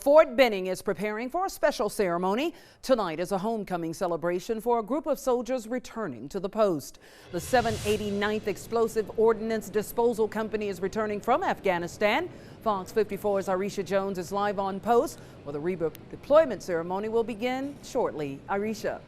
Fort Benning is preparing for a special ceremony. Tonight is a homecoming celebration for a group of soldiers returning to the post. The 789th Explosive Ordnance Disposal Company is returning from Afghanistan. Fox 54's Arisha Jones is live on post, where the redeployment ceremony will begin shortly. Arisha.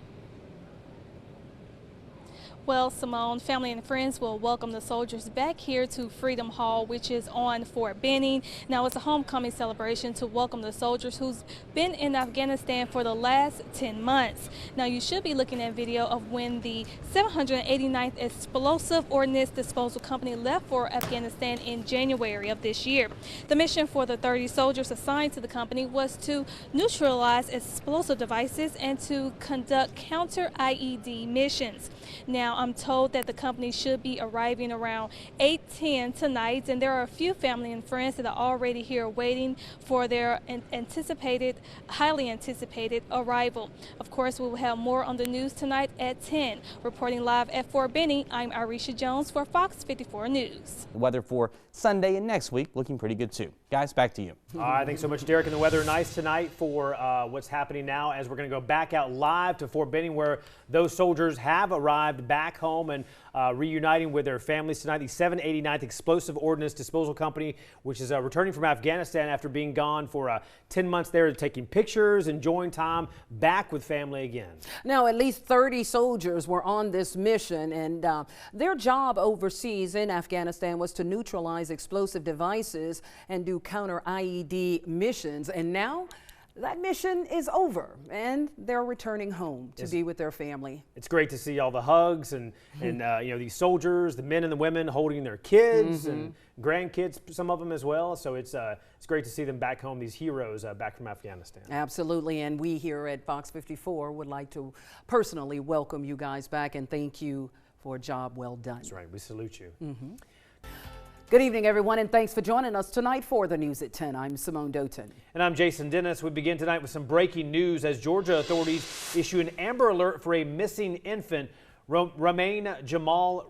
Well, Simone, family and friends will welcome the soldiers back here to Freedom Hall, which is on Fort Benning. Now, it's a homecoming celebration to welcome the soldiers who's been in Afghanistan for the last 10 months. Now, you should be looking at video of when the 789th Explosive Ordnance Disposal Company left for Afghanistan in January of this year. The mission for the 30 soldiers assigned to the company was to neutralize explosive devices and to conduct counter-IED missions. Now, I'm told that the company should be arriving around 8:10 tonight, and there are a few family and friends that are already here waiting for their highly anticipated arrival. Of course, we will have more on the news tonight at 10. Reporting live at Fort Benning, I'm Arisha Jones for Fox 54 News. The weather for Sunday and next week looking pretty good too. Guys, back to you. All right, thanks so much, Derek. And the weather nice tonight for what's happening now, as we're going to go back out live to Fort Benning, where those soldiers have arrived back home and reuniting with their families tonight. The 789th Explosive Ordnance Disposal Company, which is returning from Afghanistan after being gone for 10 months there, taking pictures, enjoying time back with family again. Now, at least 30 soldiers were on this mission, and their job overseas in Afghanistan was to neutralize explosive devices and do counter-IED missions. And now that mission is over, and they're returning home to be with their family. It's great to see all the hugs and you know, these soldiers, the men and the women holding their kids and grandkids, some of them as well. So it's great to see them back home, these heroes back from Afghanistan. Absolutely, and we here at Fox 54 would like to personally welcome you guys back and thank you for a job well done. That's right. We salute you. Good evening, everyone, and thanks for joining us tonight for the News at 10. I'm Simone Doughton. And I'm Jason Dennis. We begin tonight with some breaking news as Georgia authorities issue an Amber Alert for a missing infant. Roman Jamal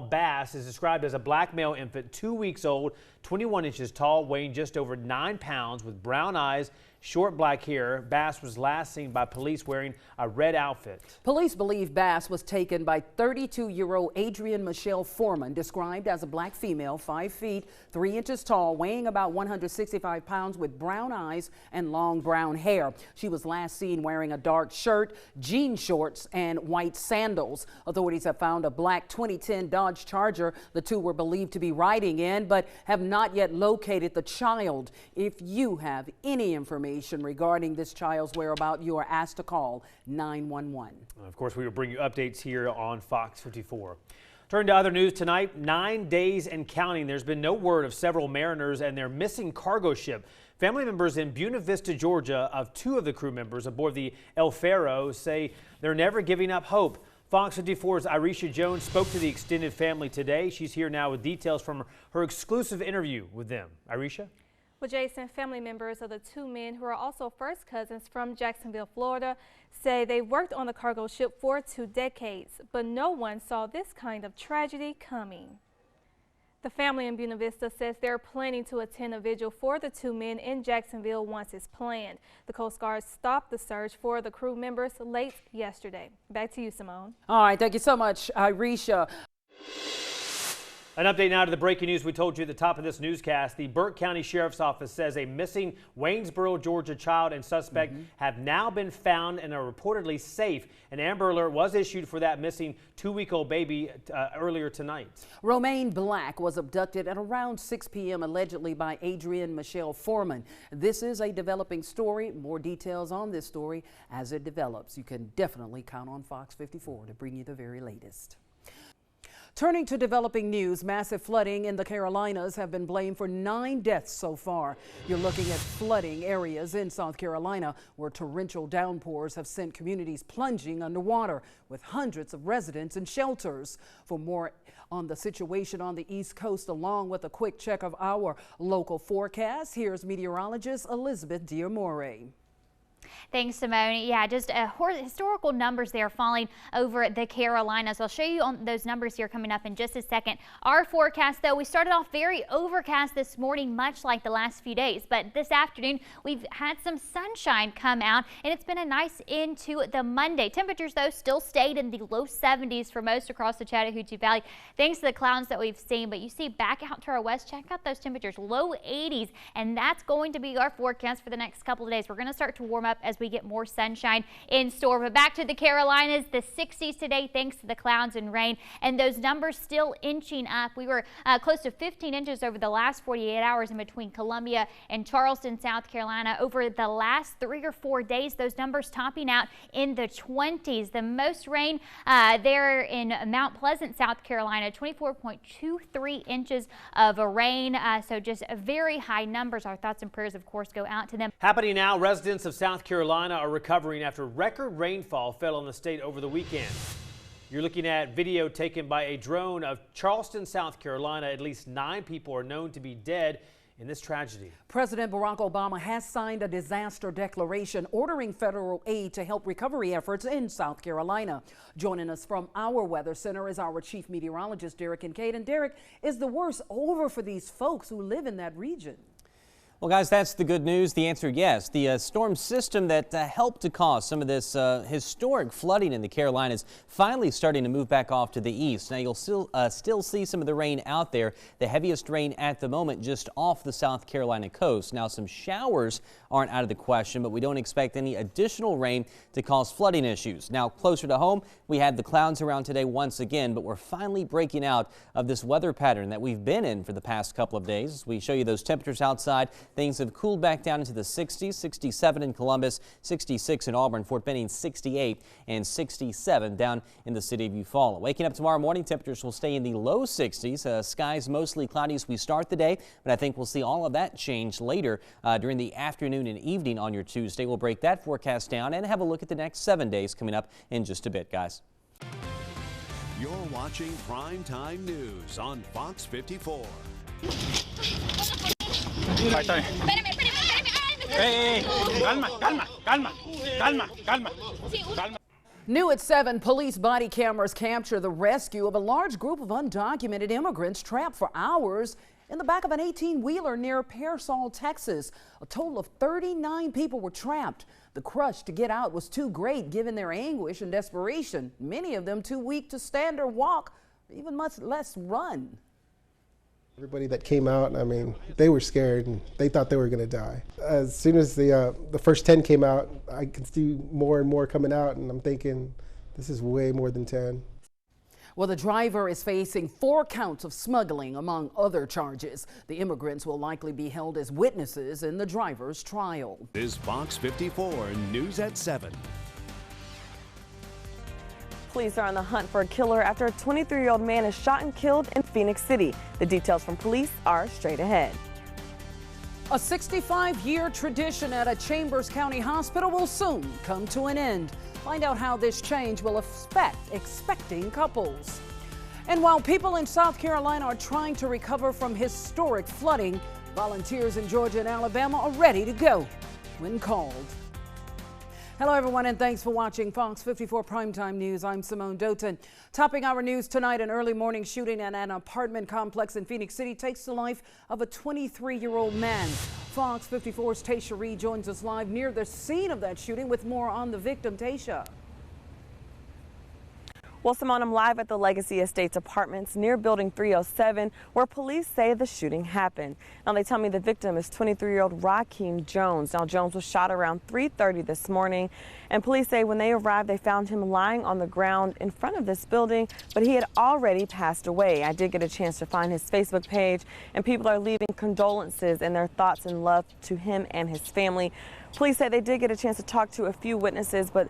Bass is described as a black male infant, 2 weeks old, 21 inches tall, weighing just over 9 pounds, with brown eyes, short black hair. Bass was last seen by police wearing a red outfit. Police believe Bass was taken by 32-year-old Adrienne Michelle Foreman, described as a black female, 5 feet 3 inches tall, weighing about 165 pounds, with brown eyes and long brown hair. She was last seen wearing a dark shirt, jean shorts, and white sandals. Authorities have found a black 2010 Dodge Charger the two were believed to be riding in, but have not yet located the child. If you have any information regarding this child's whereabouts, you are asked to call 911. Of course, we will bring you updates here on Fox 54. Turning to other news tonight, 9 days and counting. There's been no word of several mariners and their missing cargo ship. Family members in Buena Vista, Georgia, of 2 of the crew members aboard the El Faro say they're never giving up hope. Fox 54's Arisha Jones spoke to the extended family today. She's here now with details from her exclusive interview with them. Arisha? Well, Jason, family members of the 2 men who are also first cousins from Jacksonville, Florida, say they worked on the cargo ship for 2 decades, but no one saw this kind of tragedy coming. The family in Buena Vista says they're planning to attend a vigil for the 2 men in Jacksonville once it's planned. The Coast Guard stopped the search for the crew members late yesterday. Back to you, Simone. All right, thank you so much, Arisha. An update now to the breaking news we told you at the top of this newscast. The Burke County Sheriff's Office says a missing Waynesboro, Georgia child and suspect have now been found and are reportedly safe. An Amber Alert was issued for that missing 2-week-old baby earlier tonight. Romaine Black was abducted at around 6 p.m. allegedly by Adrienne Michelle Foreman. This is a developing story. More details on this story as it develops. You can definitely count on Fox 54 to bring you the very latest. Turning to developing news, massive flooding in the Carolinas have been blamed for 9 deaths so far. You're looking at flooding areas in South Carolina where torrential downpours have sent communities plunging underwater, with hundreds of residents in shelters. For more on the situation on the East Coast, along with a quick check of our local forecast, here's meteorologist Elizabeth Diamore. Thanks, Simone. Yeah, just historical numbers there falling over the Carolinas. I'll show you on those numbers here coming up in just a second. Our forecast, though, we started off very overcast this morning, much like the last few days. But this afternoon, we've had some sunshine come out, and it's been a nice end to the Monday. Temperatures, though, still stayed in the low 70s for most across the Chattahoochee Valley, thanks to the clouds that we've seen. But you see back out to our west, check out those temperatures, low 80s, and that's going to be our forecast for the next couple of days. We're going to start to warm up as we get more sunshine in store. But back to the Carolinas, the 60s today thanks to the clouds and rain, and those numbers still inching up. We were close to 15 inches over the last 48 hours in between Columbia and Charleston, South Carolina. Over the last 3 or 4 days, those numbers topping out in the 20s. The most rain there in Mount Pleasant, South Carolina, 24.23 inches of rain. So just very high numbers. Our thoughts and prayers, of course, go out to them. Happening now, residents of South Carolina are recovering after record rainfall fell on the state over the weekend. You're looking at video taken by a drone of Charleston, South Carolina. At least 9 people are known to be dead in this tragedy. President Barack Obama has signed a disaster declaration ordering federal aid to help recovery efforts in South Carolina. Joining us from our weather center is our chief meteorologist, Derek Kincaid. And Derek, is the worst over for these folks who live in that region? Well, guys, that's the good news. The answer, yes. The storm system that helped to cause some of this historic flooding in the Carolinas finally starting to move back off to the east. Now, you'll still see some of the rain out there. The heaviest rain at the moment just off the South Carolina coast. Now, some showers aren't out of the question, but we don't expect any additional rain to cause flooding issues. Now, closer to home, we had the clouds around today once again, but we're finally breaking out of this weather pattern that we've been in for the past couple of days. We show you those temperatures outside. Things have cooled back down into the 60s, 67 in Columbus, 66 in Auburn, Fort Benning 68, and 67 down in the city of Eufaula. Waking up tomorrow morning, temperatures will stay in the low 60s. Skies mostly cloudy as we start the day, but I think we'll see all of that change later during the afternoon and evening on your Tuesday. We'll break that forecast down and have a look at the next 7 days coming up in just a bit, guys. You're watching Primetime News on Fox 54. Espérame. Calma. New at 7, police body cameras capture the rescue of a large group of undocumented immigrants trapped for hours in the back of an 18-wheeler near Pearsall, Texas. A total of 39 people were trapped. The crush to get out was too great given their anguish and desperation, many of them too weak to stand or walk, or even much less run. Everybody that came out, I mean, they were scared and they thought they were going to die. As soon as the first 10 came out, I could see more and more coming out, and I'm thinking, this is way more than 10. Well, the driver is facing 4 counts of smuggling, among other charges. The immigrants will likely be held as witnesses in the driver's trial. This is Fox 54 News at 7. Police are on the hunt for a killer after a 23-year-old man is shot and killed in Phoenix City. The details from police are straight ahead. A 65-year tradition at a Chambers County hospital will soon come to an end. Find out how this change will affect expecting couples. And while people in South Carolina are trying to recover from historic flooding, volunteers in Georgia and Alabama are ready to go when called. Hello, everyone, and thanks for watching Fox 54 Primetime News. I'm Simone Doughton. Topping our news tonight, an early morning shooting at an apartment complex in Phoenix City takes the life of a 23-year-old man. Fox 54's Tasha Reed joins us live near the scene of that shooting with more on the victim. Tasha. Well, Simone, I'm live at the Legacy Estates Apartments near Building 307, where police say the shooting happened. Now, they tell me the victim is 23-year-old Rakeem Jones. Now, Jones was shot around 3:30 this morning, and police say when they arrived, they found him lying on the ground in front of this building, but he had already passed away. I did get a chance to find his Facebook page, and people are leaving condolences and their thoughts and love to him and his family. Police say they did get a chance to talk to a few witnesses, but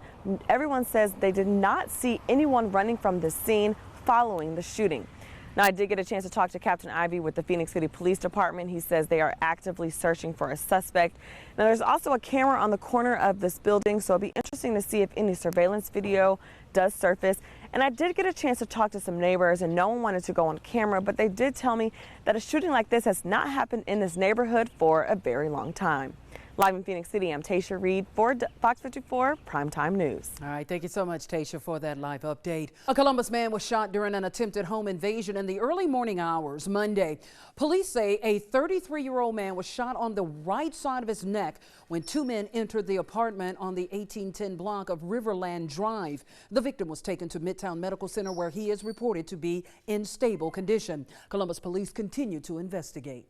everyone says they did not see anyone running from the scene following the shooting. Now, I did get a chance to talk to Captain Ivy with the Phoenix City Police Department. He says they are actively searching for a suspect. Now, there's also a camera on the corner of this building, so it'll be interesting to see if any surveillance video does surface. And I did get a chance to talk to some neighbors, and no one wanted to go on camera, but they did tell me that a shooting like this has not happened in this neighborhood for a very long time. Live in Phoenix City, I'm Tasha Reed for Fox 54 Primetime News. All right, thank you so much, Tasha, for that live update. A Columbus man was shot during an attempted home invasion in the early morning hours Monday. Police say a 33-year-old man was shot on the right side of his neck when two men entered the apartment on the 1810 block of Riverland Drive. The victim was taken to Midtown Medical Center, where he is reported to be in stable condition. Columbus police continue to investigate.